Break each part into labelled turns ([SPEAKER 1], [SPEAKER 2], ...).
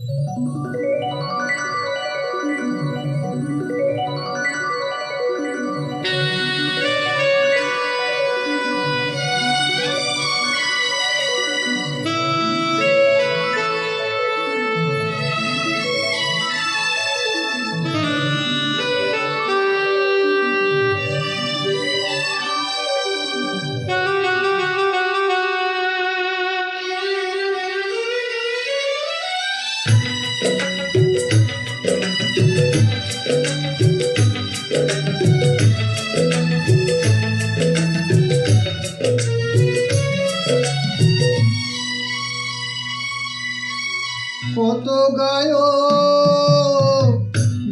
[SPEAKER 1] কত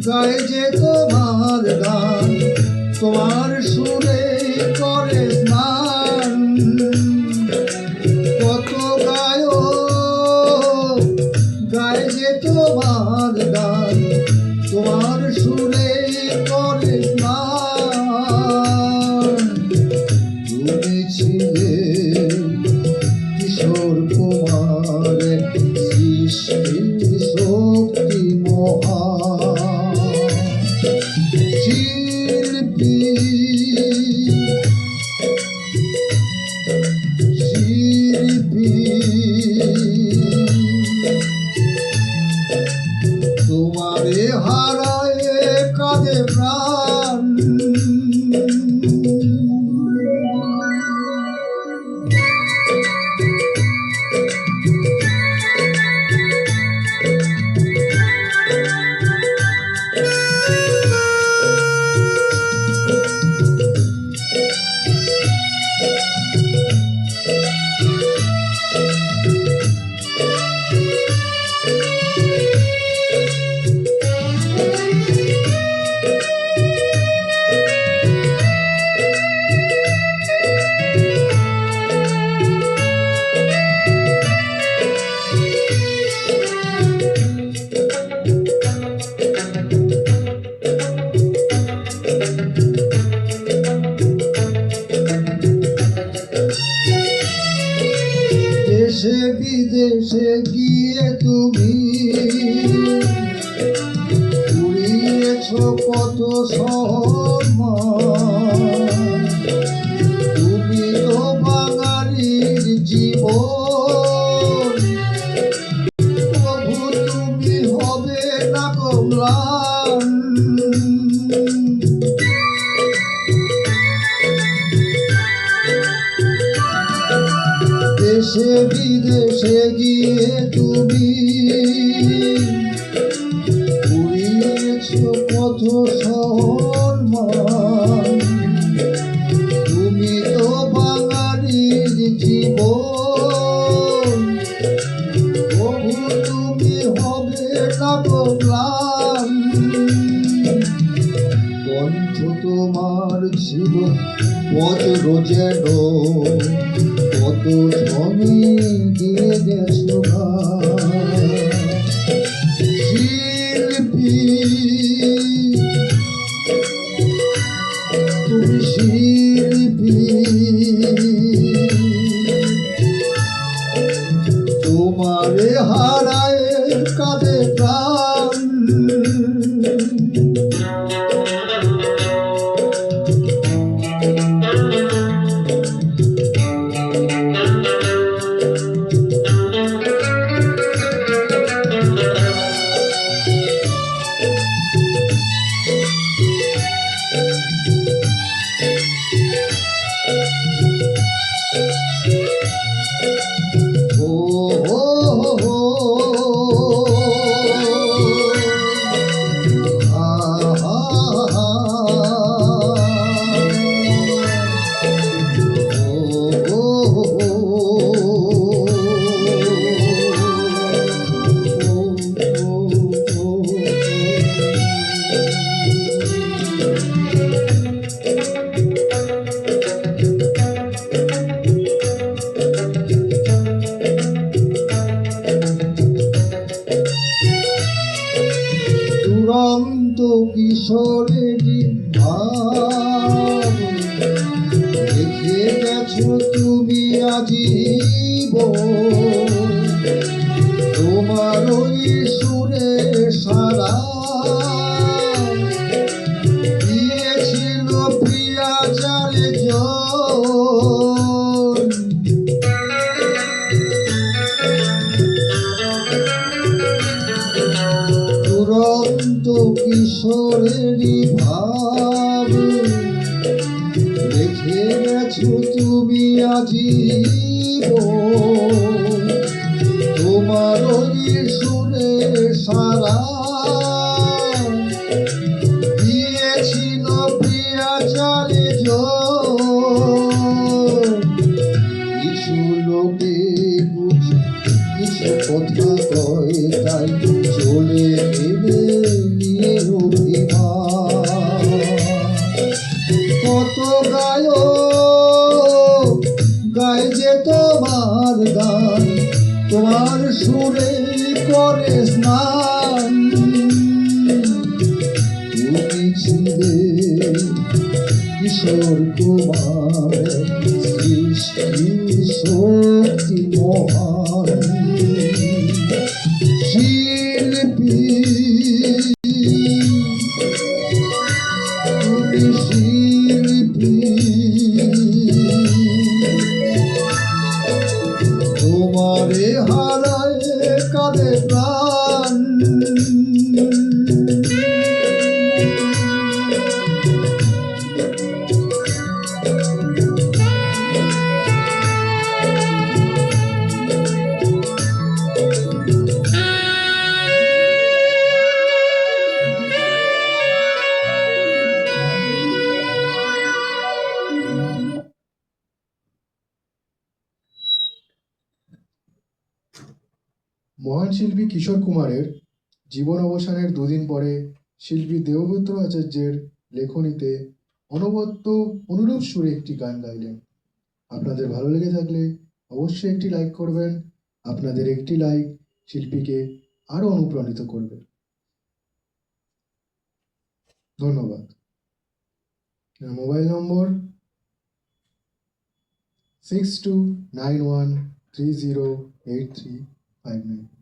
[SPEAKER 1] গায় যে তোমার গান, তোমার সুরে করে স্নান। কত গায় যে তোমার গান, তোমার সুরে করে স্নান। তুমি ছিলে কিশোর কুমারের সৃষ্টি শক্তি মহান শিল্পী, তোমারে হারায় কাঁদে প্রাণ। দেশে বিদেশে গিয়ে তুমি কুড়িয়েছ কত সম্মান। তুমি তো বাঙালির জীবন, প্রভু তুমি হবে না কমলান। দেশে বিদেশে গিয়ে তুমি কুড়িয়েছ কত সম্মান। তুমি তো বাঙালির জীবন, প্রভু তুমি হবে না কমলান। কণ্ঠ তোমার ছিল বজ্র যেন, কত ধনী দিয়ে গেছো শিল্পী। তুমি শিল্পী, তোমারে হারায় কাঁদে প্রাণ। দুরন্ত কিশোরেরই ভাব রেখে গেছো তুমি আজীবন। তোমার ওই কিশোরেরই ভাব রেখে গেছো তুমি আজীবন তোমার ওই সুরে সারা দিয়েছিল প্রিয়াচারে কিছু লোকে কিছু কথা কয় তাই চলে এলে নিয়ে অভিমান কত গায় যে তোমার গান তোমার সুরে করে স্নান তুমি ছিলে কিশোর কুমার সৃষ্টি শক্তি মহান শিল্পী তুমি শিল্পী তোমারে হারায় কাঁদে প্রাণ
[SPEAKER 2] মহান শিল্পী কিশোর কুমারের জীবন অবসানের দুদিন পরে শিল্পী দেবব্রত আচার্যের লেখনীতে অনবদ্য অনুরূপ সুরে একটি গান গাইলেন। আপনাদের ভালো লেগে থাকলে অবশ্যই একটি লাইক করবেন। আপনাদের একটি লাইক শিল্পীকে আরো অনুপ্রাণিত করবে। ধন্যবাদ। মোবাইল নম্বর 6291308359।